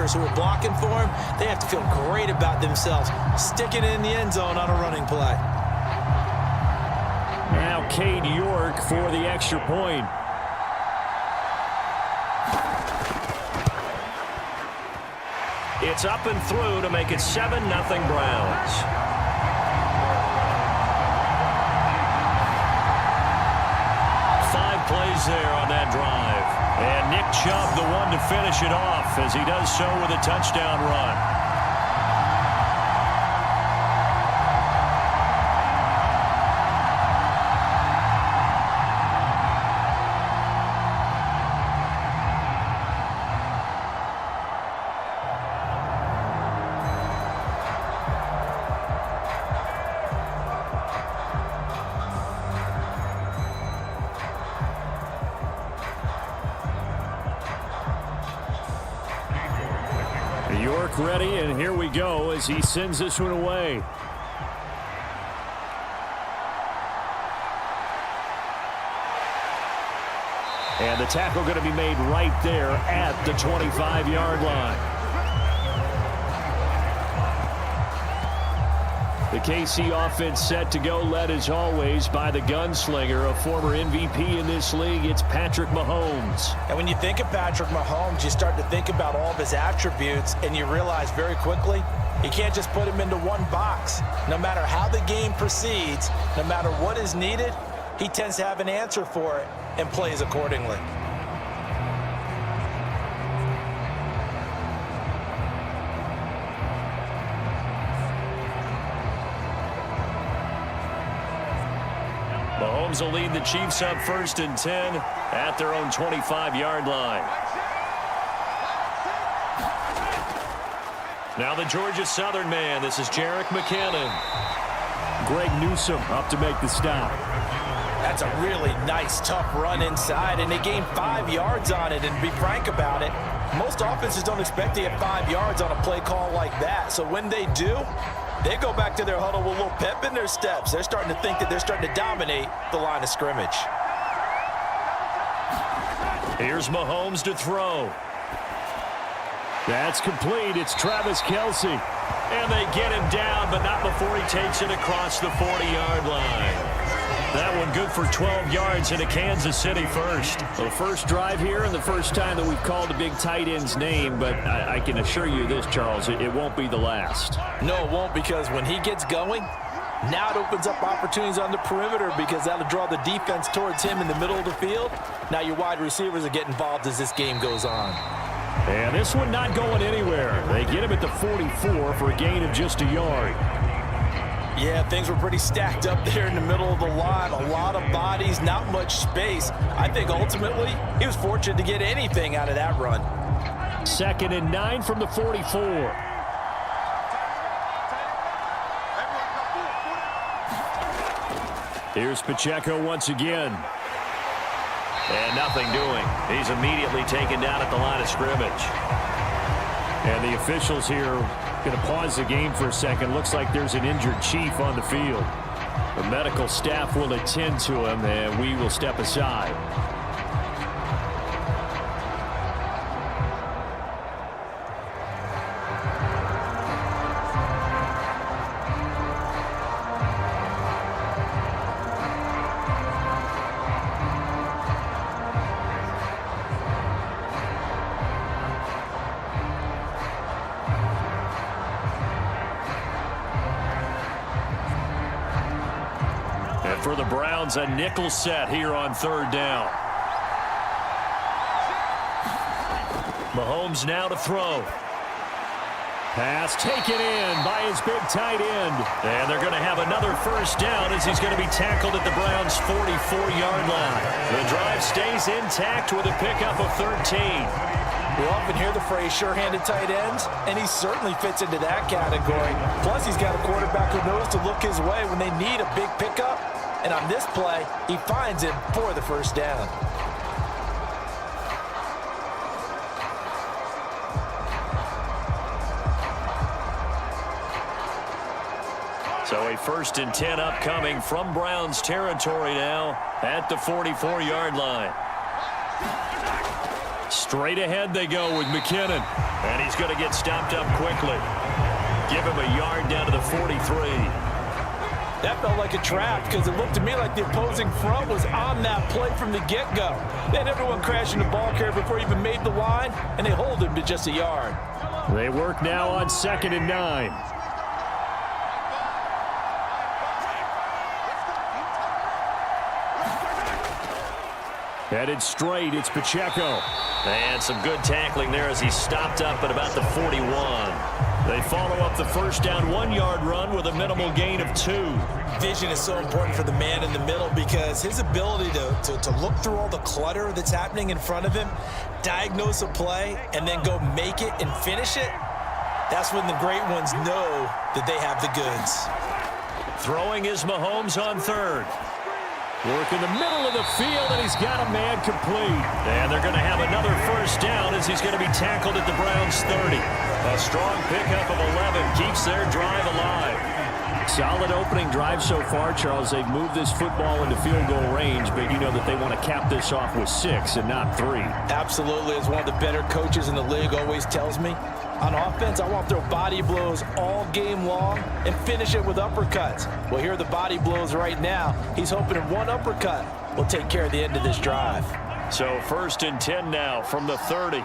receivers who are blocking for him, they have to feel great about themselves, sticking it in the end zone on a running play. Now Cade York for the extra point. It's up and through to make it 7-0 Browns. Five plays there on that drive. And Nick Chubb, the one to finish it off, as he does so with a touchdown run. York ready, and here we go as he sends this one away. And the tackle going to be made right there at the 25-yard line. The KC offense set to go, led as always by the gunslinger, a former MVP in this league. It's Patrick Mahomes. And when you think of Patrick Mahomes, you start to think about all of his attributes, and you realize very quickly you can't just put him into one box. No matter how the game proceeds, no matter what is needed, he tends to have an answer for it and plays accordingly. Mahomes will lead the Chiefs up 1st and 10 at their own 25-yard line. Now the Georgia Southern man. This is Jerick McKinnon. Greg Newsome up to make the stop. That's a really nice, tough run inside, and they gained 5 yards on it. And to be frank about it, most offenses don't expect to get 5 yards on a play call like that. So when they do, they go back to their huddle with a little pep in their steps. They're starting to think that they're starting to dominate the line of scrimmage. Here's Mahomes to throw. That's complete. It's Travis Kelce. And they get him down, but not before he takes it across the 40-yard line. That one good for 12 yards into Kansas City first. So the first drive here and the first time that we've called a big tight end's name, but I can assure you this, Charles, it won't be the last. No, it won't, because when he gets going, now it opens up opportunities on the perimeter, because that'll draw the defense towards him in the middle of the field. Now your wide receivers will get involved as this game goes on. And this one not going anywhere. They get him at the 44 for a gain of just a yard. Yeah, things were pretty stacked up there in the middle of the line. A lot of bodies, not much space. I think ultimately he was fortunate to get anything out of that run. 2nd and 9 from the 44. Here's Pacheco once again. And nothing doing. He's immediately taken down at the line of scrimmage. And the officials here going to pause the game for a second. Looks like there's an injured Chief on the field. The medical staff will attend to him, and we will step aside. For the Browns, a nickel set here on 3rd down. Mahomes now to throw. Pass taken in by his big tight end. And they're going to have another first down as he's going to be tackled at the Browns' 44-yard line. The drive stays intact with a pickup of 13. We often hear the phrase sure-handed tight ends, and he certainly fits into that category. Plus, he's got a quarterback who knows to look his way when they need a big pickup. And on this play, he finds him for the first down. So a 1st and 10 upcoming from Browns territory now at the 44-yard line. Straight ahead they go with McKinnon. And he's going to get stopped up quickly. Give him a yard down to the 43. That felt like a trap because it looked to me like the opposing front was on that play from the get-go. They had everyone crashing the ball carrier before he even made the line, and they hold him to just a yard. They work now on 2nd and 9. Headed straight, it's Pacheco. And some good tackling there as he stopped up at about the 41. They follow up the first down 1-yard run with a minimal gain of 2. Vision is so important for the man in the middle because his ability to look through all the clutter that's happening in front of him, diagnose a play, and then go make it and finish it, that's when the great ones know that they have the goods. Throwing is Mahomes on 3rd. Work in the middle of the field, and he's got a man complete. And they're going to have another first down as he's going to be tackled at the Browns' 30. A strong pickup of 11 keeps their drive alive. Solid opening drive so far, Charles. They've moved this football into field goal range, but you know that they want to cap this off with 6 and not 3. Absolutely. As one of the better coaches in the league always tells me, on offense, I want to throw body blows all game long and finish it with uppercuts. Well, here are the body blows right now. He's hoping in one uppercut will take care of the end of this drive. So 1st and 10 now from the 30.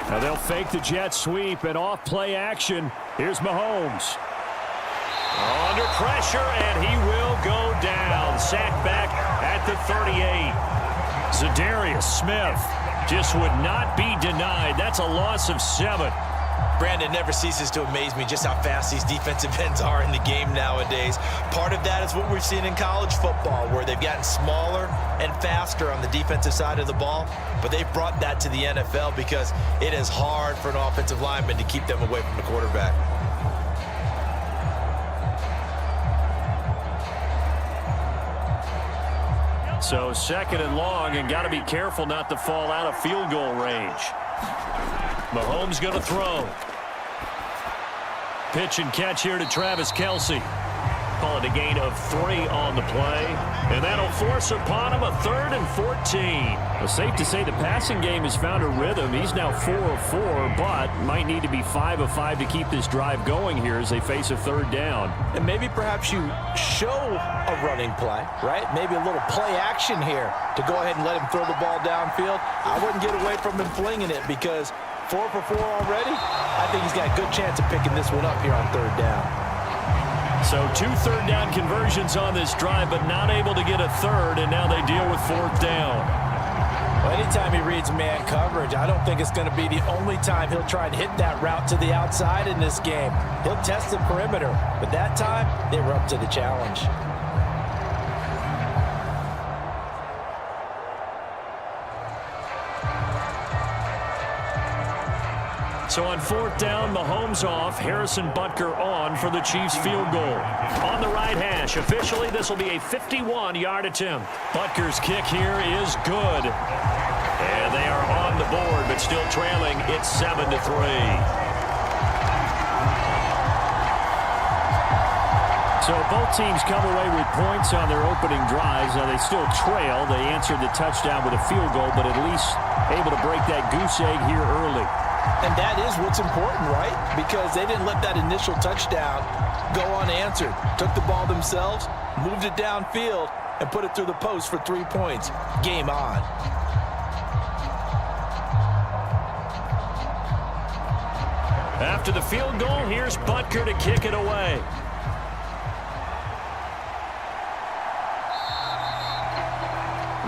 Now they'll fake the jet sweep and off play action. Here's Mahomes. Under pressure, and he will go down. Sacked back at the 38. Zadarius Smith just would not be denied. That's a loss of 7. Brandon, never ceases to amaze me just how fast these defensive ends are in the game nowadays. Part of that is what we're seeing in college football, where they've gotten smaller and faster on the defensive side of the ball, but they've brought that to the NFL because it is hard for an offensive lineman to keep them away from the quarterback. So 2nd and long, and got to be careful not to fall out of field goal range. Mahomes going to throw. Pitch and catch here to Travis Kelce. Call it a gain of 3 on the play. And that'll force upon him a 3rd and 14. Well, safe to say the passing game has found a rhythm. He's now 4 of 4, but might need to be 5 of 5 to keep this drive going here as they face a 3rd down. And maybe perhaps you show a running play, right? Maybe a little play action here to go ahead and let him throw the ball downfield. I wouldn't get away from him flinging it because 4 for 4 already. I think he's got a good chance of picking this one up here on 3rd down. So 2 3rd down conversions on this drive, but not able to get a 3rd, and now they deal with 4th down. Well, anytime he reads man coverage, I don't think it's going to be the only time he'll try and hit that route to the outside in this game. He'll test the perimeter, but that time they were up to the challenge. So on 4th down, Mahomes off, Harrison Butker on for the Chiefs field goal. On the right hash, officially this will be a 51-yard attempt. Butker's kick here is good. And they are on the board, but still trailing. It's 7-3. So both teams come away with points on their opening drives. Now they still trail. They answered the touchdown with a field goal, but at least able to break that goose egg here early. And that is what's important, right? Because they didn't let that initial touchdown go unanswered. Took the ball themselves, moved it downfield, and put it through the post for 3 points. Game on. After the field goal, here's Butker to kick it away.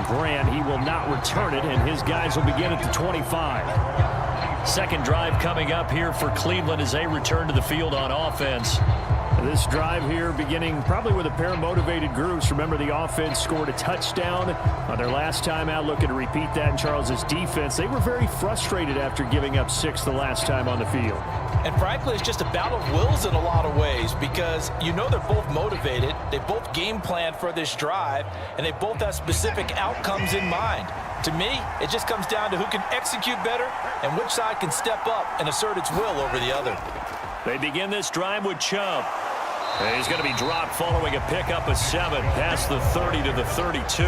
Grant, he will not return it, and his guys will begin at the 25. Second drive coming up here for Cleveland as they return to the field on offense. This drive here beginning probably with a pair of motivated groups. Remember, the offense scored a touchdown on their last time out, looking to repeat that in Charles's defense. They were very frustrated after giving up 6 the last time on the field. And frankly, it's just a battle of wills in a lot of ways because you know they're both motivated. They both game plan for this drive, and they both have specific outcomes in mind. To me, it just comes down to who can execute better and which side can step up and assert its will over the other. They begin this drive with Chubb. And he's going to be dropped following a pickup of 7 past the 30 to the 32.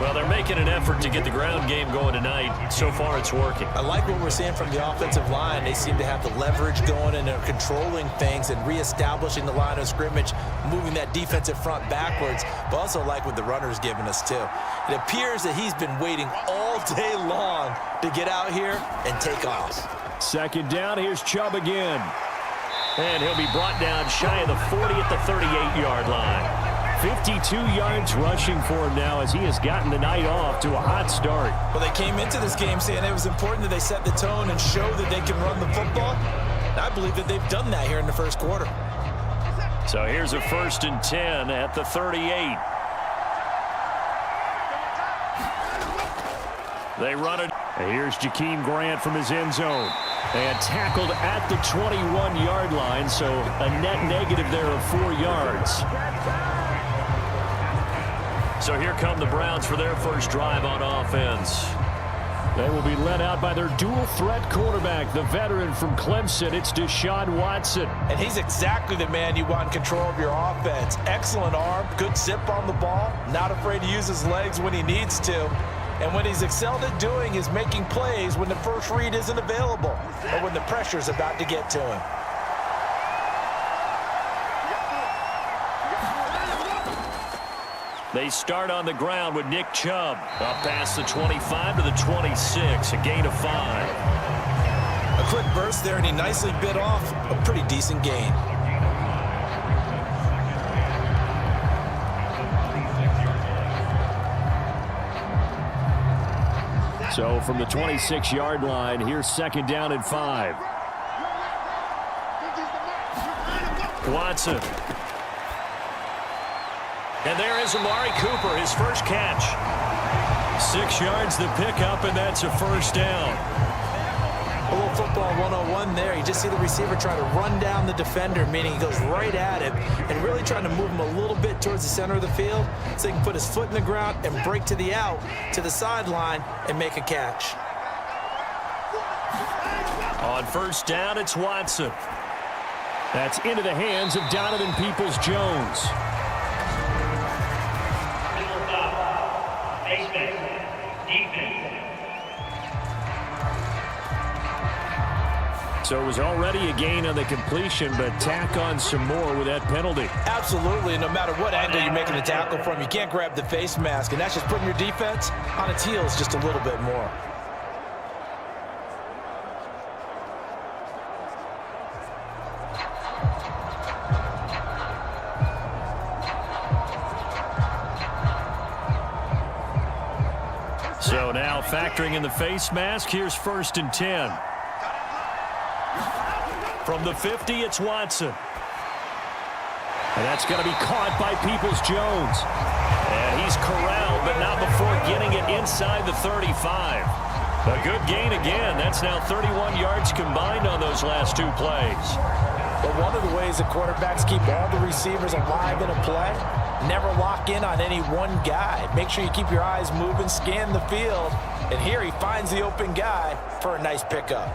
Well, they're making an effort to get the ground game going tonight. So far, it's working. I like what we're seeing from the offensive line. They seem to have the leverage going, and they're controlling things and reestablishing the line of scrimmage, moving that defensive front backwards, but also like what the runner's giving us, too. It appears that he's been waiting all day long to get out here and take off. Second down, here's Chubb again. And he'll be brought down shy of the 40 at the 38-yard line. 52 yards rushing for him now as he has gotten the night off to a hot start. Well, they came into this game saying it was important that they set the tone and show that they can run the football. And I believe that they've done that here in the first quarter. So here's a 1st and 10 at the 38. They run it. And here's Jakeem Grant from his end zone. And tackled at the 21-yard line, so a net negative there of 4 yards. So here come the Browns for their first drive on offense. They will be led out by their dual-threat quarterback, the veteran from Clemson. It's Deshaun Watson. And he's exactly the man you want in control of your offense. Excellent arm, good zip on the ball, not afraid to use his legs when he needs to. And what he's excelled at doing is making plays when the first read isn't available or when the pressure's about to get to him. They start on the ground with Nick Chubb. Up past the 25 to the 26, a gain of 5. A quick burst there, and he nicely bit off a pretty decent gain. So from the 26-yard line, here's 2nd down and 5. Watson. And there is Amari Cooper, his first catch. 6 yards the pickup, and that's a 1st down. A little football 101 there. You just see the receiver try to run down the defender, meaning he goes right at him and really trying to move him a little bit towards the center of the field so he can put his foot in the ground and break to the out, to the sideline, and make a catch. On 1st down, it's Watson. That's into the hands of Donovan Peoples-Jones. So it was already a gain on the completion, but tack on some more with that penalty. Absolutely. No matter what angle you're making the tackle from, you can't grab the face mask, and that's just putting your defense on its heels just a little bit more. So now factoring in the face mask, here's 1st and 10. From the 50, it's Watson. And that's going to be caught by Peoples-Jones. And he's corralled, but not before getting it inside the 35. A good gain again. That's now 31 yards combined on those last 2 plays. But one of the ways the quarterbacks keep all the receivers alive in a play, never lock in on any one guy. Make sure you keep your eyes moving, scan the field, and here he finds the open guy for a nice pickup.